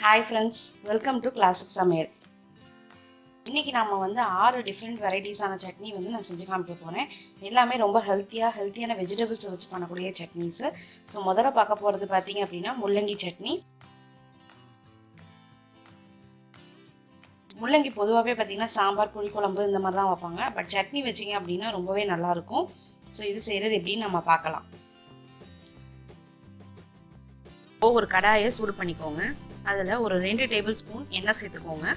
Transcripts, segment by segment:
Hi friends, welcome to Classic Samayal. இன்னைக்கு நாம வந்து 6 டிஃபரண்ட் வெரைட்டிஸான சட்னி வந்து நான் செஞ்சு காமிக்க போறேன். எல்லாமே ரொம்ப ஹெல்த்தியான வெஜிடபிள்ஸ் வச்சு பண்ணக்கூடிய சட்னிஸ். ஸோ முதல்ல பார்க்க போறது பாத்தீங்க அப்படின்னா முள்ளங்கி சட்னி. முள்ளங்கி பொதுவாகவே பார்த்தீங்கன்னா சாம்பார் புளிக்குழம்பு இந்த மாதிரி தான் வைப்பாங்க. பட் சட்னி வச்சிங்க அப்படின்னா ரொம்பவே நல்லா இருக்கும். ஸோ இது செய்கிறது எப்படின்னு நம்ம பார்க்கலாம். ஒரு கடாயை சூடு பண்ணிக்கோங்க. அதில் ஒரு 2 டேபிள் ஸ்பூன் எண்ணெய் சேர்த்துக்கோங்க.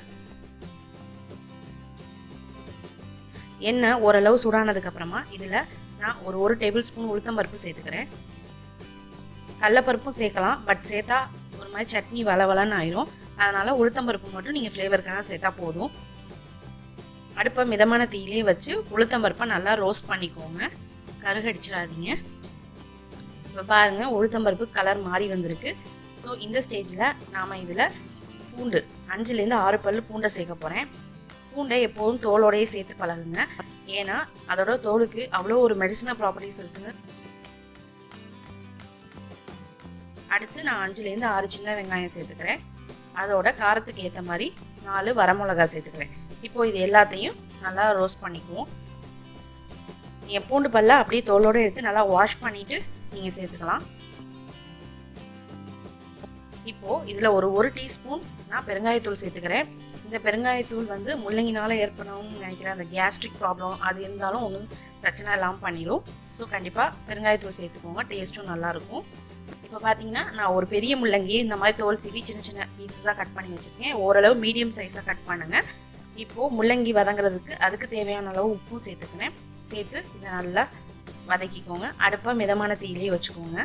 எண்ணெய் ஓரளவு சூடானதுக்கப்புறமா இதில் நான் ஒரு டேபிள் ஸ்பூன் உளுத்தம்பருப்பு சேர்த்துக்கிறேன். கடலைப்பருப்பும் சேர்க்கலாம், பட் சேர்த்தா ஒரு மாதிரி சட்னி வளவலன்னு ஆயிரும். அதனால் உளுத்தம்பருப்பு மட்டும் நீங்கள் ஃப்ளேவருக்காக சேர்த்தா போதும். அடுப்பை மிதமான தீயிலே வச்சு உளுத்தம்பருப்பை நல்லா ரோஸ்ட் பண்ணிக்கோங்க, கருகடிச்சிடாதீங்க. இப்போ பாருங்கள், உளுத்தம்பருப்பு கலர் மாறி வந்திருக்கு. ஸோ இந்த ஸ்டேஜில் நாம் இதில் பூண்டு 5லேருந்து 6 பல் பூண்டை சேர்க்க போகிறேன். பூண்டை எப்போதும் தோலோடையே சேர்த்து பழகுங்க, ஏன்னா அதோட தோலுக்கு அவ்வளோ ஒரு மெடிசினல் ப்ராப்பர்ட்டிஸ் இருக்குங்க. அடுத்து நான் 5லேருந்து 6 சின்ன வெங்காயம் சேர்த்துக்கிறேன். அதோட காரத்துக்கு ஏற்ற மாதிரி 4 வரமிளகா சேர்த்துக்கிறேன். இப்போ இது எல்லாத்தையும் நல்லா ரோஸ்ட் பண்ணிக்குவோம். நீங்கள் பூண்டு பல்ல அப்படியே தோலோடு எடுத்து நல்லா வாஷ் பண்ணிவிட்டு நீங்கள் சேர்த்துக்கலாம். இப்போது இதில் ஒரு டீஸ்பூன் நான் பெருங்காயத்தூள் சேர்த்துக்கிறேன். இந்த பெருங்காயத்தூள் வந்து முள்ளங்கினால் ஏற்படணும்னு நினைக்கிறேன் அந்த கேஸ்ட்ரிக் ப்ராப்ளம் அது இருந்தாலும் ஒன்றும் பிரச்சனை இல்லாமல் பண்ணிடும். ஸோ கண்டிப்பாக பெருங்காயத்தூள் சேர்த்துக்கோங்க, டேஸ்ட்டும் நல்லாயிருக்கும். இப்போ பார்த்தீங்கன்னா நான் ஒரு பெரிய முள்ளங்கியை இந்த மாதிரி தோல் சீவி சின்ன சின்ன பீசஸாக கட் பண்ணி வச்சுருக்கேன். ஓரளவு மீடியம் சைஸாக கட் பண்ணுங்கள். இப்போது முள்ளங்கி வதங்குறதுக்கு அதுக்கு தேவையான அளவு உப்பும் சேர்த்துக்கிறேன். சேர்த்து இதை நல்லா வதக்கிக்கோங்க. அடுப்பை மிதமான தீயிலே வச்சுக்கோங்க.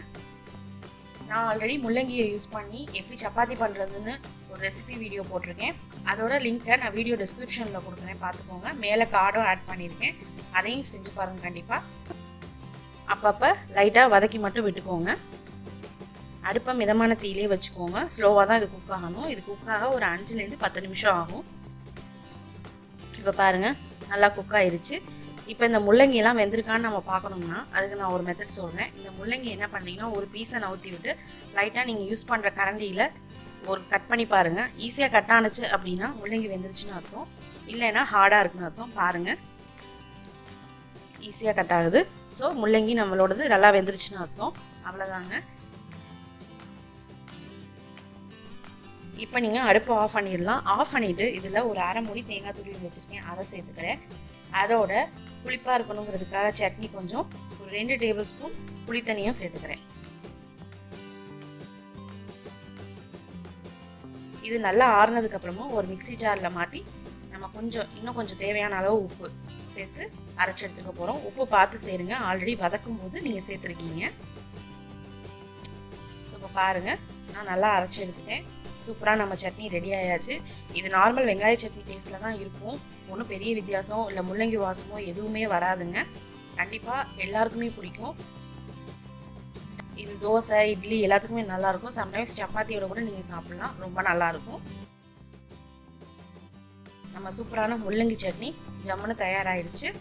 நான் ஆல்ரெடி முள்ளங்கியை யூஸ் பண்ணி எப்படி சப்பாத்தி பண்ணுறதுன்னு ஒரு ரெசிபி வீடியோ போட்டிருக்கேன். அதோட லிங்க்கை நான் வீடியோ டிஸ்கிரிப்ஷனில் கொடுக்குறேன், பார்த்துக்கோங்க. மேலே கார்டும் ஆட் பண்ணியிருக்கேன், அதையும் செஞ்சு பாருங்கள் கண்டிப்பாக. அப்பப்போ லைட்டாக வதக்கி மட்டும் விட்டுக்கோங்க. அடுப்பை மிதமான தீயிலே வச்சுக்கோங்க. ஸ்லோவாக தான் இது குக் ஆகணும். இது குக்காக ஒரு 5லேருந்து 10 நிமிஷம் ஆகும். இப்போ பாருங்கள், நல்லா குக் ஆயிடுச்சு. இப்போ இந்த முள்ளங்கியெல்லாம் வெந்திருக்கான்னு நம்ம பார்க்கணும்னா அதுக்கு நான் ஒரு மெத்தட் சொல்கிறேன். இந்த முள்ளங்கி என்ன பண்ணிங்கன்னா ஒரு பீஸை நவுத்தி விட்டு லைட்டாக நீங்கள் யூஸ் பண்ணுற கரண்டியில் ஒரு கட் பண்ணி பாருங்கள். ஈஸியாக கட் ஆணுச்சு அப்படின்னா முள்ளங்கி வெந்துருச்சுன்னு அர்த்தம், இல்லைன்னா ஹார்டாக இருக்குன்னு அர்த்தம். பாருங்கள், ஈஸியாக கட் ஆகுது. ஸோ முள்ளங்கி நம்மளோடது நல்லா வெந்துருச்சுன்னு அர்த்தம். அவ்வளோதாங்க. இப்போ நீங்கள் அடுப்பை ஆஃப் பண்ணிடலாம். ஆஃப் பண்ணிவிட்டு இதில் ஒரு அரை மூடி தேங்காய் துருவி வச்சுருக்கேன், அதை சேர்த்துக்கிறேன். அதோட புளிப்பாக இருக்கணுங்கிறதுக்காக சட்னி கொஞ்சம் ஒரு 2 டேபிள் ஸ்பூன் புளி தண்ணியும் சேர்த்துக்கிறேன். இது நல்லா ஆறுனதுக்கு அப்புறமா ஒரு மிக்ஸி ஜாரில் மாற்றி நம்ம இன்னும் கொஞ்சம் தேவையான அளவு உப்பு சேர்த்து அரைச்சி எடுத்துக்க போகிறோம். உப்பு பார்த்து சேருங்க, ஆல்ரெடி வதக்கும் போது நீங்கள் சேர்த்துருக்கீங்க. ஸோ இப்போ பாருங்கள், நான் நல்லா அரைச்சி எடுத்துட்டேன். சூப்பராக நம்ம சட்னி ரெடி ஆயாச்சு. இது நார்மல் வெங்காய சட்னி டேஸ்ட்டில் தான் இருக்கும். ஒன்றும் பெரிய வித்தியாசம் இல்லை முள்ளங்கி வாசமோ எதுவுமே வராதுங்க. கண்டிப்பாக எல்லாருக்குமே பிடிக்கும். இது தோசை இட்லி எல்லாத்துக்குமே நல்லாயிருக்கும். சம்டைம்ஸ் சப்பாத்தியோட கூட நீங்கள் சாப்பிட்லாம், ரொம்ப நல்லாயிருக்கும். நம்ம சூப்பரான முள்ளங்கி சட்னி ஜம்முன்னு தயாராகிடுச்சு.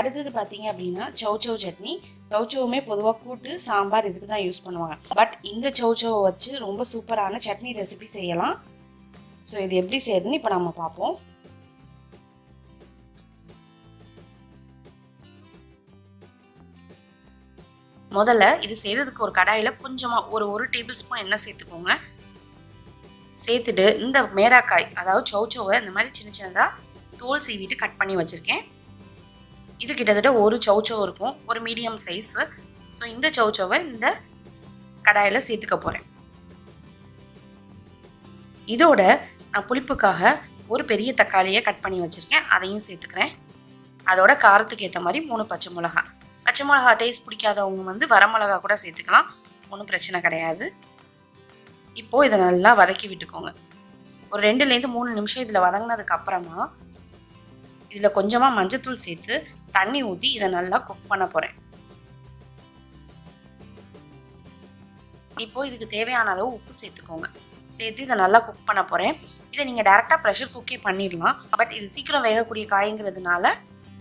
அடுத்தது பார்த்தீங்க அப்படின்னா சௌச்சௌ சட்னி. சௌச்சௌவுமே பொதுவாக கூட்டு சாம்பார் இதுக்கு தான் யூஸ் பண்ணுவாங்க. பட் இந்த சௌச்சௌவை வச்சு ரொம்ப சூப்பரான சட்னி ரெசிபி செய்யலாம். ஸோ இது எப்படி செய்யுதுன்னு இப்போ நம்ம பார்ப்போம். முதல்ல இது செய்கிறதுக்கு ஒரு கடாயில் கொஞ்சமாக ஒரு டேபிள் ஸ்பூன் எண்ணெய் சேர்த்துக்கோங்க. சேர்த்துட்டு இந்த மேராக்காய் அதாவது சௌச்சௌவை இந்த மாதிரி சின்ன சின்னதாக தோல் சீவிட்டு கட் பண்ணி வச்சுருக்கேன். இது கிட்டத்தட்ட ஒரு சௌச்சௌ இருக்கும், ஒரு மீடியம் சைஸு. ஸோ இந்த சௌச்சௌவை இந்த கடாயில் சேர்த்துக்க போகிறேன். இதோட நான் புளிப்புக்காக ஒரு பெரிய தக்காளியை கட் பண்ணி வச்சுருக்கேன், அதையும் சேர்த்துக்கிறேன். அதோட காரத்துக்கு ஏற்ற மாதிரி 3 பச்சை மிளகா. பச்சை மிளகா டேஸ்ட் பிடிக்காதவங்க வந்து வரமிளகா கூட சேர்த்துக்கலாம், ஒன்றும் பிரச்சனை கிடையாது. இப்போது இதை நல்லா வதக்கி விட்டுக்கோங்க. ஒரு 2லேருந்து 3 நிமிஷம் இதில் வதங்கினதுக்கு அப்புறமா இதில் கொஞ்சமாக மஞ்சத்தூள் சேர்த்து தண்ணி ஊற்றி இதை நல்லா குக் பண்ண போகிறேன். இப்போது இதுக்கு தேவையான அளவு உப்பு சேர்த்துக்கோங்க. சேர்த்து இதை நல்லா குக் பண்ண போகிறேன். இதை நீங்கள் டேரெக்டாக ப்ரெஷர் குக்கே பண்ணிடலாம், பட் இது சீக்கிரம் வேகக்கூடிய காய்ங்கிறதுனால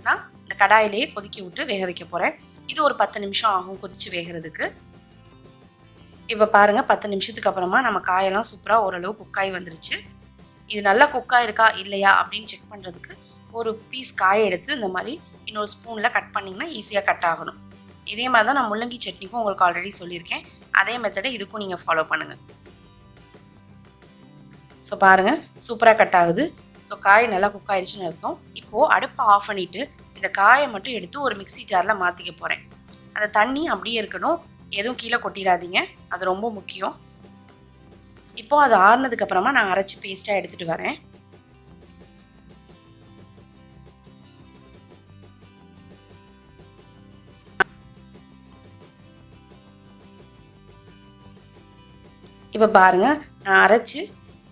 நான் இந்த கடாயிலேயே கொதிக்க விட்டு வேக வைக்க போகிறேன். இது ஒரு 10 நிமிஷம் ஆகும் கொதிச்சு வேகிறதுக்கு. இப்போ பாருங்கள் 10 நிமிஷத்துக்கு அப்புறமா நம்ம காயெல்லாம் சூப்பராக ஓரளவு குக்காய் வந்துருச்சு. இது நல்லா குக்காய் இருக்கா இல்லையா அப்படின்னு செக் பண்ணுறதுக்கு ஒரு பீஸ் காயை எடுத்து இந்த மாதிரி இன்னொரு ஸ்பூனில் கட் பண்ணிங்கன்னா ஈஸியாக கட் ஆகணும். இதே மாதிரி தான் நான் முள்ளங்கி சட்னிக்கும் உங்களுக்கு ஆல்ரெடி சொல்லியிருக்கேன். அதே மெத்தடை இதுக்கும் நீங்கள் ஃபாலோ பண்ணுங்கள். ஸோ பாருங்கள் சூப்பராக கட் ஆகுது. ஸோ காய் நல்லா குக் ஆயிடுச்சுன்னு அர்த்தம். இப்போது அடுப்பை ஆஃப் பண்ணிவிட்டு இந்த காயை மட்டும் எடுத்து ஒரு மிக்ஸி ஜாரில் மாற்றிக்க போகிறேன். அந்த தண்ணி அப்படியே இருக்கணும், எதுவும் கீழே கொட்டிடாதீங்க, அது ரொம்ப முக்கியம். இப்போது அது ஆறுனதுக்கப்புறமா நான் அரைச்சி பேஸ்ட்டாக எடுத்துகிட்டு வரேன். இப்போ பாருங்கள் நான் அரைச்சி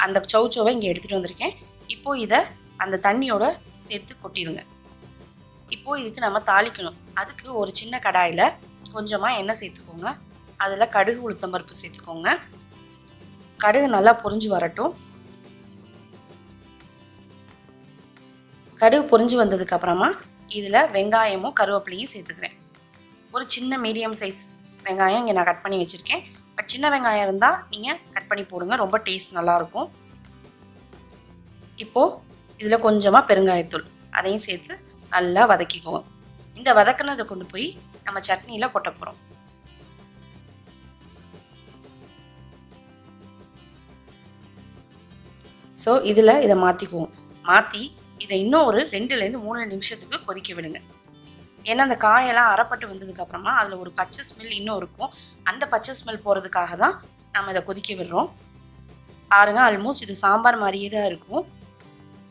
அந்த சௌச்சோவை இங்கே எடுத்துகிட்டு வந்திருக்கேன். இப்போது இதை அந்த தண்ணியோட சேர்த்து கொட்டிடுங்க. இப்போது இதுக்கு நம்ம தாளிக்கணும். அதுக்கு ஒரு சின்ன கடாயில் கொஞ்சமாக எண்ணெய் சேர்த்துக்கோங்க. அதில் கடுகு உளுத்தம்பருப்பு சேர்த்துக்கோங்க. கடுகு நல்லா பொரிஞ்சு வரட்டும். கடுகு பொரிஞ்சு வந்ததுக்கப்புறமா இதில் வெங்காயமும் கருவேப்பிலையும் சேர்த்துக்கிறேன். ஒரு சின்ன மீடியம் சைஸ் வெங்காயம் இங்கே நான் கட் பண்ணி வச்சுருக்கேன். பட் சின்ன வெங்காயம் இருந்தால் நீங்கள் கட் பண்ணி போடுங்க, ரொம்ப டேஸ்ட் நல்லாயிருக்கும். இப்போது இதில் கொஞ்சமாக பெருங்காயத்தூள் அதையும் சேர்த்து நல்லா வதக்கிக்குவோம். இந்த வதக்கினதை கொண்டு போய் நம்ம சட்னியில் கொட்ட போகிறோம். ஸோ இதில் இதை மாற்றிக்குவோம். மாற்றி இதை இன்னும் ஒரு 2-3 நிமிஷத்துக்கு கொதிக்க விடுங்க. ஏன்னா அந்த காயெல்லாம் அரைப்பட்டு வந்ததுக்கப்புறமா அதில் ஒரு பச்சை ஸ்மெல் இன்னும் இருக்கும். அந்த பச்சை ஸ்மெல் போகிறதுக்காக தான் நம்ம இதை கொதிக்க விடுறோம். பாருங்கள் ஆல்மோஸ்ட் இது சாம்பார் மாதிரியே தான் இருக்கும்.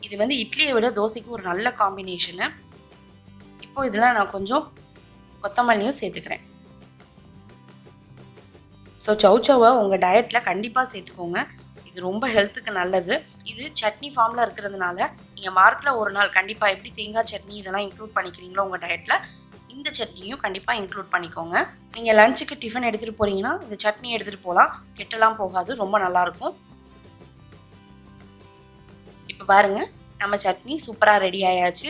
இது வந்து இட்லியை விட தோசைக்கு ஒரு நல்ல காம்பினேஷனு. இப்போ இதில் நான் கொஞ்சம் கொத்தமல்லியும் சேர்த்துக்கிறேன். ஸோ சௌச்சோவை உங்கள் டயட்டில் கண்டிப்பாக சேர்த்துக்கோங்க. இது ரொம்ப ஹெல்த்துக்கு நல்லது. இது சட்னி ஃபார்மில் இருக்கிறதுனால நீங்கள் வாரத்தில் ஒரு நாள் கண்டிப்பாக எப்படி தேங்காய் சட்னி இதெல்லாம் இன்க்ளூட் பண்ணிக்கிறீங்களோ உங்கள் டயட்டில் இந்த சட்னியும் கண்டிப்பாக இன்க்ளூட் பண்ணிக்கோங்க. நீங்கள் லஞ்சுக்கு டிஃபன் எடுத்துகிட்டு போகிறீங்கன்னா இந்த சட்னி எடுத்துகிட்டு போகலாம், கெட்டெல்லாம் போகாது, ரொம்ப நல்லாயிருக்கும். இப்போ பாருங்கள் நம்ம சட்னி சூப்பராக ரெடி ஆயாச்சு.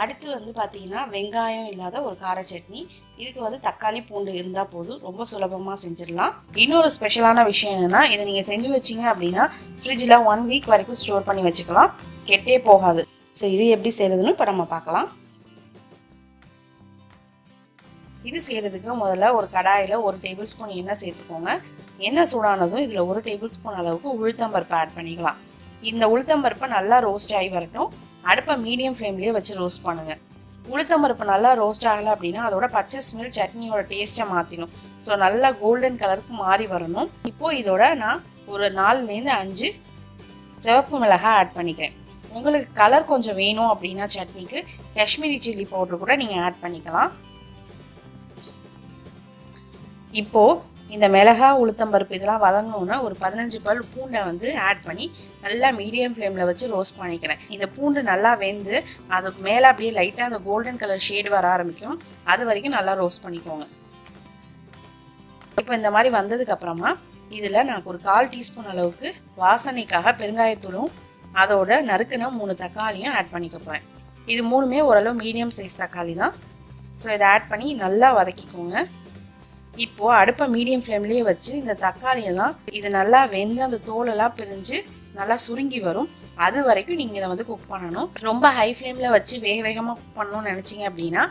அடுத்து வந்து பார்த்தீங்கன்னா வெங்காயம் இல்லாத ஒரு கார சட்னி. இதுக்கு வந்து தக்காளி பூண்டு இருந்தால் போதும், ரொம்ப சுலபமாக செஞ்சிடலாம். இன்னொரு ஸ்பெஷலான விஷயம் என்னென்னா இதை நீங்கள் செஞ்சு வச்சிங்க அப்படின்னா ஃப்ரிட்ஜில் 1 வீக் வரைக்கும் ஸ்டோர் பண்ணி வச்சுக்கலாம், கெட்டே போகாது. ஸோ இது எப்படி செய்கிறதுன்னு இப்போ நம்ம பார்க்கலாம். இது செய்கிறதுக்கு முதல்ல ஒரு கடாயில் 1 டேபிள் ஸ்பூன் எண்ணெய் சேர்த்துக்கோங்க. எண்ணெய் சூடானதும் இதில் 1 டேபிள் ஸ்பூன் அளவுக்கு உளுத்தம்பருப்பு ஆட் பண்ணிக்கலாம். இந்த உளுத்தம்பருப்பை நல்லா ரோஸ்ட் ஆகி வரட்டும். அடுப்பை மீடியம் ஃப்ளேம்லேயே வச்சு ரோஸ்ட் பண்ணுங்கள். உளுத்தம்பருப்பு நல்லா ரோஸ்ட் ஆகலை அப்படின்னா அதோட பச்சை ஸ்மெல் சட்னியோட டேஸ்ட்டை மாற்றிடும். ஸோ நல்லா கோல்டன் கலருக்கு மாறி வரணும். இப்போது இதோட நான் ஒரு 4-5 சிவப்பு மிளகாய் ஆட் பண்ணிக்கிறேன். உங்களுக்கு கலர் கொஞ்சம் வேணும் அப்படின்னா சட்னிக்கு காஷ்மீரி சில்லி பவுடர் கூட நீங்கள் ஆட் பண்ணிக்கலாம். இப்போது இந்த மிளகாய் உளுத்தம்பருப்பு இதெல்லாம் வதங்கணுன்னா ஒரு 15 பல் பூண்டை வந்து ஆட் பண்ணி நல்லா மீடியம் ஃப்ளேமில் வச்சு ரோஸ்ட் பண்ணிக்கிறேன். இந்த பூண்டு நல்லா வெந்து அதுக்கு மேலே அப்படியே லைட்டாக அந்த கோல்டன் கலர் ஷேடு வர ஆரம்பிக்கும். அது வரைக்கும் நல்லா ரோஸ்ட் பண்ணிக்கோங்க. இப்போ இந்த மாதிரி வந்ததுக்கப்புறமா இதில் நான் ஒரு 1/4 டீஸ்பூன் அளவுக்கு வாசனைக்காக பெருங்காயத்தூளும் அதோட நறுக்குன 3 தக்காளியும் ஆட் பண்ணிக்க போகிறேன். இது 3மே ஓரளவு மீடியம் சைஸ் தக்காளி தான். ஸோ இதை ஆட் பண்ணி நல்லா வதக்கிக்கோங்க. இப்போது அடுப்பை மீடியம் ஃப்ளேம்லேயே வச்சு இந்த தக்காளியெல்லாம் இது நல்லா வெந்து அந்த தோலெல்லாம் பிரிஞ்சு நல்லா சுருங்கி வரும். அது வரைக்கும் நீங்கள் இதை வந்து குக் பண்ணணும். ரொம்ப ஹை ஃப்ளேமில் வச்சு வேகமாக குக் பண்ணணும்னு நினச்சிங்க அப்படின்னா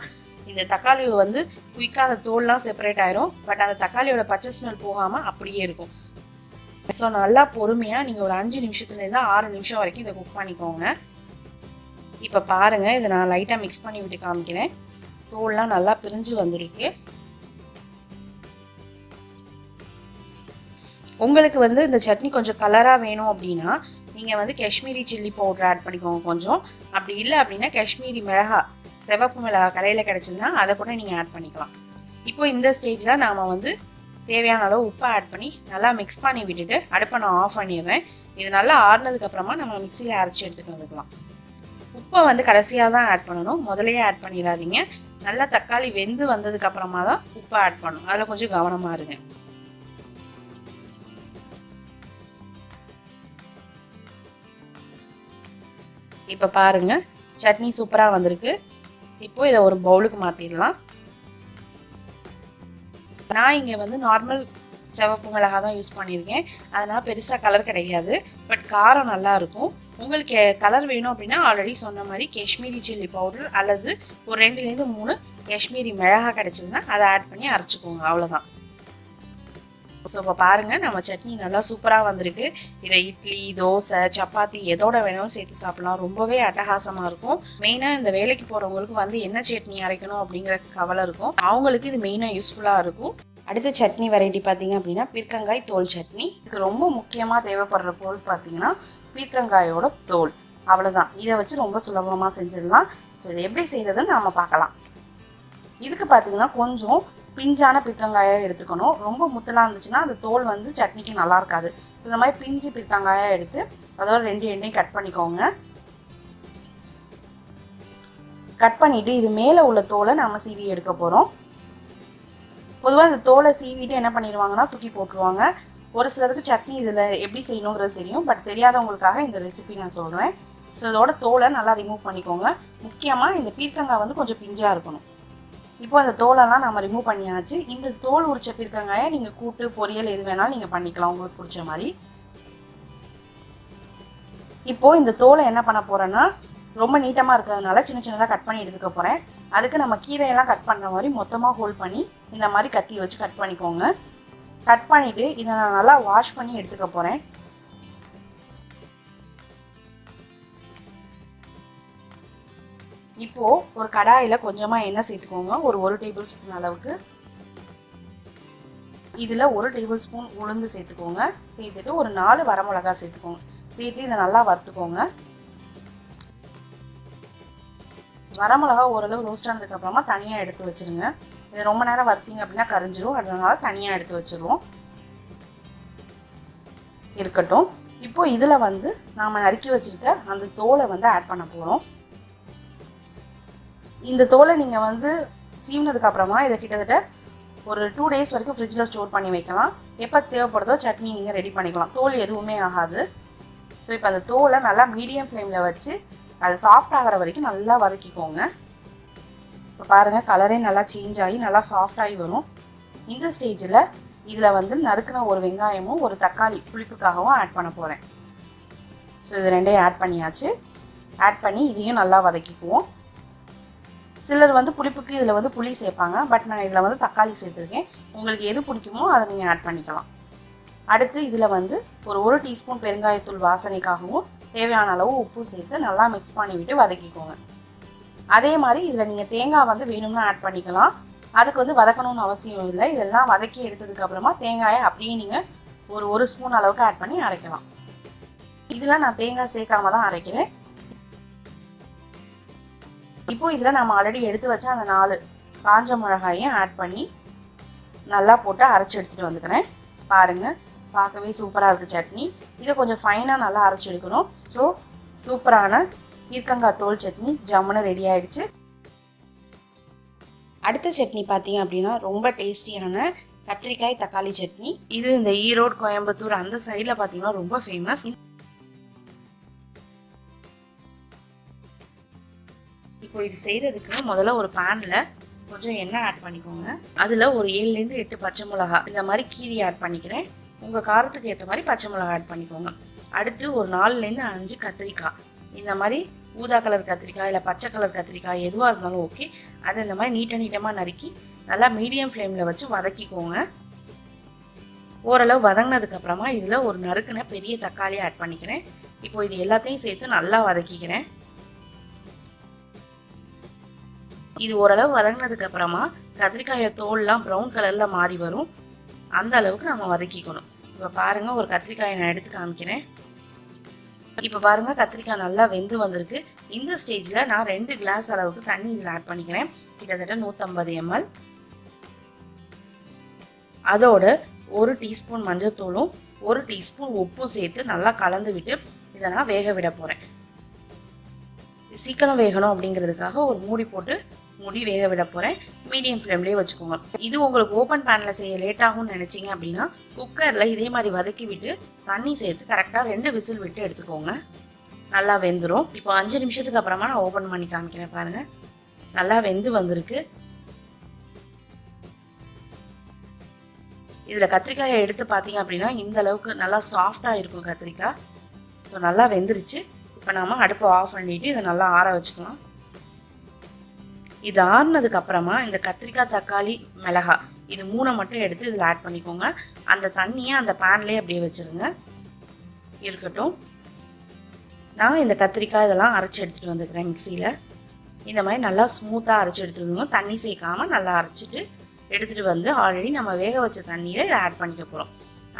இந்த தக்காளி வந்து குயிக்காக அந்த தோல்லாம் செப்பரேட் ஆயிரும். பட் அந்த தக்காளியோட பச்சை ஸ்மெல் போகாமல் அப்படியே இருக்கும். ஸோ நல்லா பொறுமையாக நீங்கள் ஒரு 5 நிமிஷத்துலேருந்து 6 நிமிஷம் வரைக்கும் இதை குக் பண்ணிக்கோங்க. இப்போ பாருங்கள் இதை நான் லைட்டாக மிக்ஸ் பண்ணி விட்டு காமிக்கிறேன். தோல்லாம் நல்லா பிரிஞ்சு வந்திருக்கு. உங்களுக்கு வந்து இந்த சட்னி கொஞ்சம் கலராக வேணும் அப்படின்னா நீங்கள் வந்து காஷ்மீரி சில்லி பவுடர் ஆட் பண்ணிக்கோங்க கொஞ்சம். அப்படி இல்லை அப்படின்னா காஷ்மீரி மிளகாய் சிவப்பு மிளகாய் கடையில் கிடச்சிதுன்னா அதை கூட நீங்கள் ஆட் பண்ணிக்கலாம். இப்போ இந்த ஸ்டேஜில் நாம் வந்து தேவையான அளவு உப்பை ஆட் பண்ணி நல்லா மிக்ஸ் பண்ணி விட்டுட்டு அடுப்பை நான் ஆஃப் பண்ணிடுறேன். இது நல்லா ஆறுனதுக்கப்புறமா நம்ம மிக்சியில் அரைச்சி எடுத்துகிட்டு வந்துக்கலாம். உப்பை வந்து கடைசியாக தான் ஆட் பண்ணணும், முதலையே ஆட் பண்ணிடாதீங்க. நல்லா தக்காளி வெந்து வந்ததுக்கப்புறமா தான் உப்பை ஆட் பண்ணணும், அதில் கொஞ்சம் கவனமாக இருங்க. இப்போ பாருங்கள் சட்னி சூப்பராக வந்திருக்கு. இப்போ இதை ஒரு பவுலுக்கு மாற்றிடலாம். நான் இங்கே வந்து நார்மல் சிவப்பு மிளகாய் தான் யூஸ் பண்ணியிருக்கேன். அதனால் பெருசாக கலர் கிடையாது, பட் காரம் நல்லாயிருக்கும். உங்களுக்கு கலர் வேணும் அப்படின்னா ஆல்ரெடி சொன்ன மாதிரி காஷ்மீரி சில்லி பவுடர் அல்லது ஒரு 2லேருந்து 3 காஷ்மீரி மிளகாய் கிடைச்சதுன்னா அதை ஆட் பண்ணி அரைச்சிக்கோங்க, அவ்வளோதான். ஸோ இப்போ பாருங்கள், நம்ம சட்னி நல்லா சூப்பராக வந்திருக்கு. இதை இட்லி, தோசை, சப்பாத்தி எதோட வேணாலும் சேர்த்து சாப்பிடலாம். ரொம்பவே அட்டகாசமாக இருக்கும். மெயினாக இந்த வேலைக்கு போகிறவங்களுக்கு வந்து என்ன சட்னி அரைக்கணும் அப்படிங்கிற கவலை இருக்கும், அவங்களுக்கு இது மெயினாக யூஸ்ஃபுல்லாக இருக்கும். அடுத்த சட்னி வெரைட்டி பார்த்தீங்க அப்படின்னா பீர்க்கங்காய் தோல் சட்னி. இதுக்கு ரொம்ப முக்கியமாக தேவைப்படுற பொருள் பார்த்தீங்கன்னா பீர்க்கங்காயோட தோல், அவ்வளோதான். இதை வச்சு ரொம்ப சுலபமாக செஞ்சிடலாம். ஸோ இதை எப்படி செய்கிறதுன்னு நாம் பார்க்கலாம். இதுக்கு பார்த்தீங்கன்னா கொஞ்சம் பிஞ்சான பீர்க்கங்காயாக எடுத்துக்கணும். ரொம்ப முத்தலாக இருந்துச்சுன்னா அந்த தோல் வந்து சட்னிக்கு நல்லா இருக்காது. ஸோ இந்த மாதிரி பிஞ்சு பீர்க்கங்காயாக எடுத்து அதோட 2 எண்ணையும் கட் பண்ணிக்கோங்க. கட் பண்ணிவிட்டு இது மேலே உள்ள தோலை நம்ம சீவி எடுக்க போகிறோம். பொதுவாக இந்த தோலை சீவிட்டு என்ன பண்ணிடுவாங்கன்னா தூக்கி போட்டுருவாங்க. ஒரு சிலருக்கு சட்னி இதில் எப்படி செய்யணுங்கிறது தெரியும், பட் தெரியாதவங்களுக்காக இந்த ரெசிபி நான் சொல்கிறேன். ஸோ இதோட தோலை நல்லா ரிமூவ் பண்ணிக்கோங்க. முக்கியமாக இந்த பீர்க்கங்காய் வந்து கொஞ்சம் பிஞ்சாக இருக்கணும். இப்போ அந்த தோலெல்லாம் நம்ம ரிமூவ் பண்ணியாச்சு. இந்த தோல் உரிச்ச பீர்க்கங்காயை நீங்கள் கூட்டு, பொரியல் எது வேணாலும் நீங்கள் பண்ணிக்கலாம் உங்களுக்கு பிடிச்ச மாதிரி. இப்போது இந்த தோலை என்ன பண்ண போகிறேன்னா ரொம்ப நீட்டமாக இருக்கிறதுனால சின்ன சின்னதாக கட் பண்ணி எடுத்துக்க போகிறேன். அதுக்கு நம்ம கீரையெல்லாம் கட் பண்ணுற மாதிரி மொத்தமாக ஹோல்ட் பண்ணி இந்த மாதிரி கத்தி வச்சு கட் பண்ணிக்கோங்க. கட் பண்ணிவிட்டு இதை நான் நல்லா வாஷ் பண்ணி எடுத்துக்க போகிறேன். இப்போது ஒரு கடாயில் கொஞ்சமாக எண்ணெய் சேர்த்துக்கோங்க, ஒரு 1 டேபிள் ஸ்பூன் அளவுக்கு. இதில் 1 டேபிள் ஸ்பூன் உளுந்து சேர்த்துக்கோங்க. சேர்த்துட்டு ஒரு 4 வரமிளகா சேர்த்துக்கோங்க. சேர்த்து இதை நல்லா வறுத்துக்கோங்க. வரமிளகா ஓரளவு ரோஸ்ட் ஆனதுக்கப்புறமா தனியாக எடுத்து வச்சுருங்க. இது ரொம்ப நேரம் வறுத்தீங்க அப்படின்னா கரிஞ்சிரும், அதனால தனியாக எடுத்து வச்சுருவோம். இருக்கட்டும். இப்போ இதில் வந்து நாம் நறுக்கி வச்சுருக்க அந்த தோலை வந்து ஆட் பண்ண போகிறோம். இந்த தோலை நீங்கள் வந்து சீவினதுக்கப்புறமா இதை கிட்டத்தட்ட ஒரு 2 டேஸ் வரைக்கும் ஃப்ரிட்ஜில் ஸ்டோர் பண்ணி வைக்கலாம். எப்போ தேவைப்படுதோ சட்னி நீங்கள் ரெடி பண்ணிக்கலாம். தோல் எதுவுமே ஆகாது. ஸோ இப்போ அந்த தோலை நல்லா மீடியம் ஃப்ளேமில் வச்சு அது சாஃப்ட் ஆகிற வரைக்கும் நல்லா வதக்கிக்கோங்க. இப்போ பாருங்கள், கலரே நல்லா சேஞ்ச் ஆகி நல்லா சாஃப்டாகி வரும். இந்த ஸ்டேஜில் இதில் வந்து நறுக்கின ஒரு வெங்காயமும் ஒரு தக்காளி புளிப்புக்காகவும் ஆட் பண்ண போகிறேன். ஸோ இது 2ஐயும் ஆட் பண்ணியாச்சு. ஆட் பண்ணி இதையும் நல்லா வதக்கிக்குவோம். சிலர் வந்து புளிப்புக்கு இதில் வந்து புளி சேர்ப்பாங்க, பட் நான் இதில் வந்து தக்காளி சேர்த்துருக்கேன். உங்களுக்கு எது பிடிக்குமோ அதை நீங்கள் ஆட் பண்ணிக்கலாம். அடுத்து இதில் வந்து ஒரு 1 டீஸ்பூன் பெருங்காயத்தூள் வாசனைக்காகவும் தேவையான அளவு உப்பு சேர்த்து நல்லா மிக்ஸ் பண்ணிவிட்டு வதக்கிக்கோங்க. அதே மாதிரி இதில் நீங்கள் தேங்காய் வந்து வேணும்னா ஆட் பண்ணிக்கலாம். அதுக்கு வந்து வதக்கணும்னு அவசியம் இல்லை. இதெல்லாம் வதக்கி எடுத்ததுக்கப்புறமா தேங்காயை அப்படியே நீங்கள் ஒரு 1 ஸ்பூன் அளவுக்கு ஆட் பண்ணி அரைக்கலாம். இதில் நான் தேங்காய் சேர்க்காம தான் அரைக்கிறேன். இப்போது இதில் நம்ம ஆல்ரெடி எடுத்து வச்ச அந்த 4 காஞ்ச மிளகாயும் ஆட் பண்ணி நல்லா போட்டு அரைச்சி எடுத்துகிட்டு வந்துக்கிறேன். பாருங்கள், பார்க்கவே சூப்பராக இருக்குது சட்னி. இதை கொஞ்சம் ஃபைனாக நல்லா அரைச்சி எடுக்கணும். ஸோ சூப்பரான பீர்க்கங்காய் தோல் சட்னி ஜம்முன்னு ரெடி ஆகிடுச்சு. அடுத்த சட்னி பார்த்தீங்க அப்படின்னா ரொம்ப டேஸ்டியான கத்திரிக்காய் தக்காளி சட்னி. இது இந்த ஈரோடு, கோயம்புத்தூர் அந்த சைடில் பார்த்தீங்கன்னா ரொம்ப ஃபேமஸ். இப்போ இது செய்கிறதுக்கு முதல்ல ஒரு பேனில் கொஞ்சம் எண்ணெய் ஆட் பண்ணிக்கோங்க. அதில் ஒரு 7லேருந்து 8 பச்சை மிளகா இந்த மாதிரி கீரி ஆட் பண்ணிக்கிறேன். உங்கள் காரத்துக்கு ஏற்ற மாதிரி பச்சை மிளகா ஆட் பண்ணிக்கோங்க. அடுத்து ஒரு 4லேருந்து 5 கத்திரிக்காய், இந்த மாதிரி ஊதா கலர் கத்திரிக்காய் இல்லை பச்சை கலர் கத்திரிக்காய் எதுவாக இருந்தாலும் ஓகே. அதை இந்த மாதிரி நீட்டமாக நறுக்கி நல்லா மீடியம் ஃப்ளேமில் வச்சு வதக்கிக்கோங்க. ஓரளவு வதங்கினதுக்கப்புறமா இதில் ஒரு நறுக்குன பெரிய தக்காளி ஆட் பண்ணிக்கிறேன். இப்போ இது எல்லாத்தையும் சேர்த்து நல்லா வதக்கிக்கிறேன். இது ஓரளவு வதங்கினதுக்கப்புறமா கத்திரிக்காயை தோல்லாம் ப்ரௌன் கலரில் மாறி வரும். அந்த அளவுக்கு நம்ம வதக்கிக்கணும். இப்போ பாருங்கள், ஒரு கத்திரிக்காயை நான் எடுத்து காமிக்கிறேன். இப்போ பாருங்கள், கத்திரிக்காய் நல்லா வெந்து வந்திருக்கு. இந்த ஸ்டேஜில் நான் 2 கிளாஸ் அளவுக்கு தண்ணி இதில் ஆட் பண்ணிக்கிறேன். கிட்டத்தட்ட 150 ml. அதோட 1 டீஸ்பூன் மஞ்சள்தூளும் 1 டீஸ்பூன் உப்பும் சேர்த்து நல்லா கலந்து விட்டு இதை நான் வேக விட போகிறேன். சீக்கிரம் வேகணும் அப்படிங்கிறதுக்காக ஒரு மூடி போட்டு மூடி வேக விட போகிறேன். மீடியம் ஃப்ளேம்லேயே வச்சுக்கோங்க. இது உங்களுக்கு ஓப்பன் பேனில் செய்ய லேட் ஆகும்னு நினச்சிங்க அப்படின்னா குக்கரில் இதே மாதிரி வதக்கி விட்டு தண்ணி சேர்த்து கரெக்டாக 2 விசில் விட்டு எடுத்துக்கோங்க. நல்லா வெந்துடும். இப்போ 5 நிமிஷத்துக்கு அப்புறமா நான் ஓப்பன் பண்ணி காமிக்கிறேன் பாருங்கள். நல்லா வெந்து வந்திருக்கு. இதில் கத்திரிக்காயை எடுத்து பார்த்தீங்க அப்படின்னா இந்த அளவுக்கு நல்லா சாஃப்டாக இருக்கும் கத்திரிக்காய். ஸோ நல்லா வெந்துருச்சு. இப்போ நாம் அடுப்பை ஆஃப் பண்ணிவிட்டு இதை நல்லா ஆற வச்சுக்கலாம். இது ஆறுனதுக்கு அப்புறமா இந்த கத்திரிக்காய், தக்காளி, மிளகாய் இது 3 மட்டும் எடுத்து இதில் ஆட் பண்ணிக்கோங்க. அந்த தண்ணியை அந்த பேன்லேயே அப்படியே வச்சுருங்க, இருக்கட்டும். நான் இந்த கத்திரிக்காய் இதெல்லாம் அரைச்சி எடுத்துகிட்டு வந்துக்கிறேன் மிக்சியில். இந்த மாதிரி நல்லா ஸ்மூத்தாக அரைச்சி எடுத்துக்கோங்க. தண்ணி சேர்க்காமல் நல்லா அரைச்சிட்டு எடுத்துகிட்டு வந்து ஆல்ரெடி நம்ம வேக வச்ச தண்ணியில் இதை ஆட் பண்ணிக்க போகிறோம்.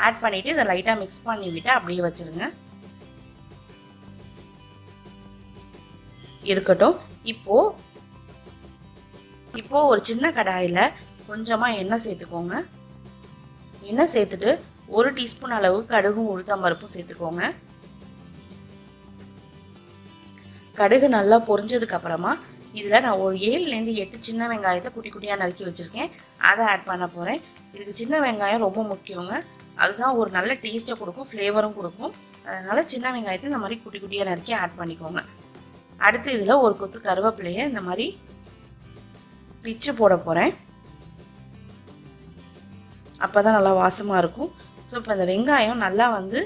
ஆட் பண்ணிவிட்டு இதை லைட்டாக மிக்ஸ் பண்ணி விட்டு அப்படியே வச்சுருங்க, இருக்கட்டும். இப்போது ஒரு சின்ன கடாயில் கொஞ்சமாக எண்ணெய் சேர்த்துக்கோங்க. எண்ணெய் சேர்த்துட்டு 1 டீஸ்பூன் அளவு கடுகும் உளுத்தம்பருப்பும் சேர்த்துக்கோங்க. கடுகு நல்லா பொரிஞ்சதுக்கு அப்புறமா இதில் நான் ஒரு 7லேருந்து 8 சின்ன வெங்காயத்தை குட்டி குட்டியாக நறுக்கி வச்சுருக்கேன், அதை ஆட் பண்ண போகிறேன். இதுக்கு சின்ன வெங்காயம் ரொம்ப முக்கியங்க. அதுதான் ஒரு நல்ல டேஸ்ட்டை கொடுக்கும், ஃப்ளேவரும் கொடுக்கும். அதனால் சின்ன வெங்காயத்தை இந்த மாதிரி குட்டி குட்டியாக நறுக்கி ஆட் பண்ணிக்கோங்க. அடுத்து இதில் ஒரு கொத்து கருவேப்பிலையை இந்த மாதிரி பிச்சு போட போகிறேன். அப்போ தான் நல்லா வாசமாக இருக்கும். ஸோ இப்போ இந்த வெங்காயம் நல்லா வந்து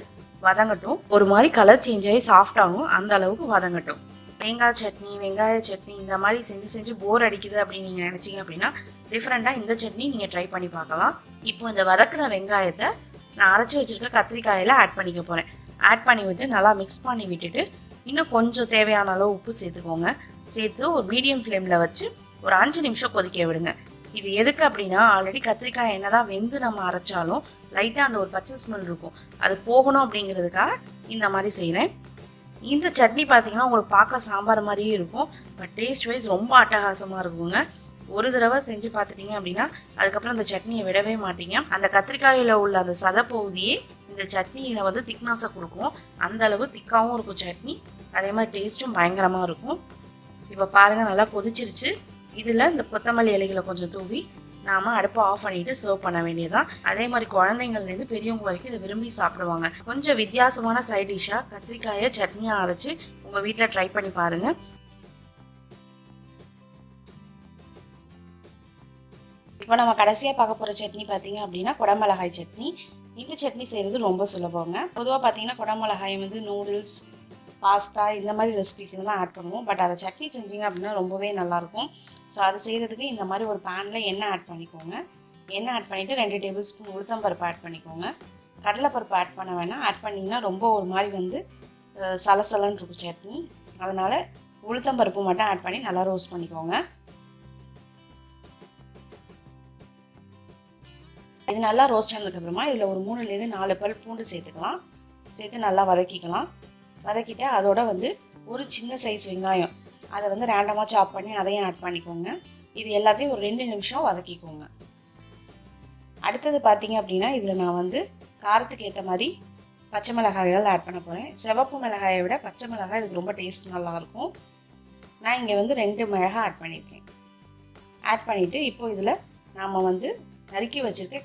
வதங்கட்டும். ஒரு மாதிரி கலர் சேஞ்ச் ஆகி சாஃப்டாகும், அந்த அளவுக்கு வதங்கட்டும். தேங்காய் சட்னி, வெங்காய சட்னி இந்த மாதிரி செஞ்சு போர் அடிக்குது அப்படின்னு நீங்கள் நினச்சிங்க அப்படின்னா டிஃப்ரெண்ட்டாக இந்த சட்னி நீங்கள் ட்ரை பண்ணி பார்க்கலாம். இப்போ இந்த வதக்கின வெங்காயத்தை நான் அரைச்சி வச்சுருக்க கத்திரிக்காயில் ஆட் பண்ணிக்க போகிறேன். ஆட் பண்ணி விட்டு நல்லா மிக்ஸ் பண்ணி விட்டுட்டு இன்னும் கொஞ்சம் தேவையான அளவு உப்பு சேர்த்துக்கோங்க. சேர்த்து ஒரு மீடியம் ஃப்ளேமில் வச்சு ஒரு 5 நிமிஷம் கொதிக்க விடுங்க. இது எதுக்கு அப்படின்னா ஆல்ரெடி கத்திரிக்காய் என்ன தான் வெந்து நம்ம அரைச்சாலும் லைட்டாக அந்த ஒரு பச்சை ஸ்மெல் இருக்கும், அது போகணும் அப்படிங்கிறதுக்காக இந்த மாதிரி செய்கிறேன். இந்த சட்னி பார்த்தீங்கன்னா உங்களுக்கு பார்க்க சாம்பார் மாதிரியே இருக்கும், பட் டேஸ்ட் வைஸ் ரொம்ப அட்டகாசமாக இருக்குங்க. ஒரு தடவை செஞ்சு பார்த்துட்டிங்க அப்படின்னா அதுக்கப்புறம் அந்த சட்னியை விடவே மாட்டீங்க. அந்த கத்திரிக்காயில் உள்ள அந்த சதப்பகுதியே இந்த சட்னியில் வந்து திக்னஸை கொடுக்கும். அந்த அளவு திக்காகவும் இருக்கும் சட்னி, அதே மாதிரி டேஸ்ட்டும் பயங்கரமாக இருக்கும். இப்போ பாருங்கள் நல்லா கொதிச்சிருச்சு. இதில் இந்த கொத்தமல்லி இலைகளை கொஞ்சம் தூவி நாம் அடுப்பை ஆஃப் பண்ணிவிட்டு சர்வ் பண்ண வேண்டியதுதான். அதே மாதிரி குழந்தைங்கள்லேருந்து பெரியவங்க வரைக்கும் இதை விரும்பி சாப்பிடுவாங்க. கொஞ்சம் வித்தியாசமான சைட் டிஷ்ஷாக கத்திரிக்காயை சட்னியாக அரைச்சி உங்கள் வீட்டில் ட்ரை பண்ணி பாருங்கள். இப்போ நம்ம கடைசியாக பார்க்க போகிற சட்னி பார்த்தீங்க அப்படின்னா குடமிளகாய் சட்னி. இந்த சட்னி செய்கிறது ரொம்ப சுலபங்க. பொதுவாக பார்த்தீங்கன்னா குடமிளகாய் வந்து நூடுல்ஸ், பாஸ்தா இந்த மாதிரி ரெசிபிஸில் தான் ஆட் பண்ணுவோம். பட் அதை சட்னி செஞ்சிங்க அப்படின்னா ரொம்பவே நல்லாயிருக்கும். ஸோ அது செய்கிறதுக்கு இந்த மாதிரி ஒரு பேனில் எண்ணெய் ஆட் பண்ணிக்கோங்க. எண்ணெய் ஆட் பண்ணிவிட்டு 2 டேபிள் ஸ்பூன் உளுத்தம்பருப்பு ஆட் பண்ணிக்கோங்க. கடலைப்பருப்பு ஆட் பண்ண வேணாம், ஆட் பண்ணிங்கன்னா ரொம்ப ஒரு மாதிரி வந்து சலசலன்னு இருக்கும் சட்னி. அதனால் உளுத்தம்பருப்பு மட்டும் ஆட் பண்ணி நல்லா ரோஸ்ட் பண்ணிக்கோங்க. இது நல்லா ரோஸ்ட் ஆனதுக்கப்புறமா இதில் ஒரு 3லேருந்து 4 பல் பூண்டு சேர்த்துக்கலாம். சேர்த்து நல்லா வதக்கிக்கலாம். வதக்கிட்டு அதோட வந்து ஒரு சின்ன சைஸ் வெங்காயம் அதை வந்து ரேண்டமாக சாப் பண்ணி அதையும் ஆட் பண்ணிக்கோங்க. இது எல்லாத்தையும் ஒரு 2 நிமிஷம் வதக்கிக்கோங்க. அடுத்தது பார்த்தீங்க அப்படின்னா இதில் நான் வந்து காரத்துக்கு ஏற்ற மாதிரி பச்சை மிளகாய்கள் ஆட் பண்ண போகிறேன். சிவப்பு மிளகாயை விட பச்சை மிளகாய் இதுக்கு ரொம்ப டேஸ்ட் நல்லாயிருக்கும். நான் இங்கே வந்து 2 மிளகாய் ஆட் பண்ணியிருக்கேன். ஆட் பண்ணிவிட்டு இப்போ இதில் நாம் வந்து நறுக்கி வச்சுருக்க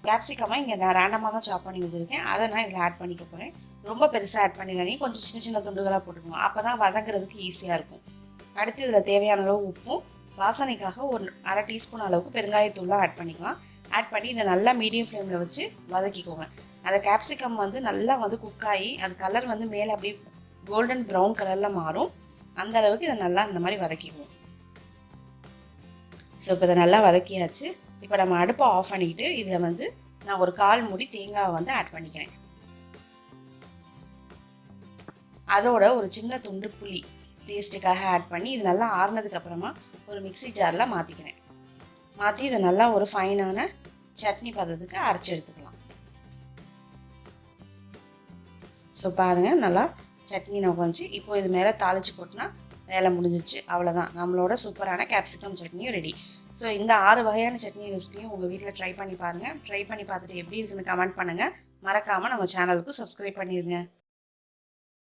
கேப்சிகமாக இங்கே நான் ரேண்டமாக தான் சாப் பண்ணி வச்சுருக்கேன். அதை நான் இதில் ஆட் பண்ணிக்க போகிறேன். ரொம்ப பெருசாக ஆட் பண்ணிடாதீங்க, கொஞ்சம் சின்ன சின்ன துண்டுகளாக போட்டுக்கோங்க, அப்போ தான் வதங்குறதுக்கு ஈஸியாக இருக்கும். அடுத்து இதில் தேவையான அளவு உப்பும் வாசனைக்காக ஒரு 1/2 டீஸ்பூன் அளவுக்கு பெருங்காயத்தூள்லாம் ஆட் பண்ணிக்கலாம். ஆட் பண்ணி இதை நல்லா மீடியம் ஃப்ளேமில் வச்சு வதக்கிக்கோங்க. அந்த கேப்சிகம் வந்து நல்லா வந்து குக் ஆகி அது கலர் வந்து மேலே அப்படியே கோல்டன் ப்ரௌன் கலரில் மாறும். அந்த அளவுக்கு இதை நல்லா இந்த மாதிரி வதக்கிக்குவோம். ஸோ இப்போ இதை நல்லா வதக்கியாச்சு. இப்போ நம்ம அடுப்பை ஆஃப் பண்ணிவிட்டு இதில் வந்து நான் ஒரு 1/4 மூடி தேங்காவை வந்து ஆட் பண்ணிக்கிறேன். அதோட ஒரு சின்ன துண்டு புளி டேஸ்ட்டுக்காக ஆட் பண்ணி இது நல்லா ஆறுனதுக்கப்புறமா ஒரு மிக்ஸி ஜாரில் மாற்றிக்கிறேன். மாற்றி இதை நல்லா ஒரு ஃபைனான சட்னி பதத்துக்கு அரைச்சி எடுத்துக்கலாம். ஸோ பாருங்கள் நல்லா சட்னி நான் கொஞ்சம் இப்போ இது மேலே தாளித்து போட்டுனா வேலை முடிஞ்சிச்சு. அவ்வளோதான், நம்மளோட சூப்பரான கேப்சிகம் சட்னியும் ரெடி. ஸோ இந்த 6 வகையான சட்னி ரெசிபியும் உங்கள் வீட்டில் ட்ரை பண்ணி பாருங்கள். ட்ரை பண்ணி பார்த்துட்டு எப்படி இருக்குன்னு கமெண்ட் பண்ணுங்கள். மறக்காமல் நம்ம சேனலுக்கு சப்ஸ்கிரைப் பண்ணிடுங்க.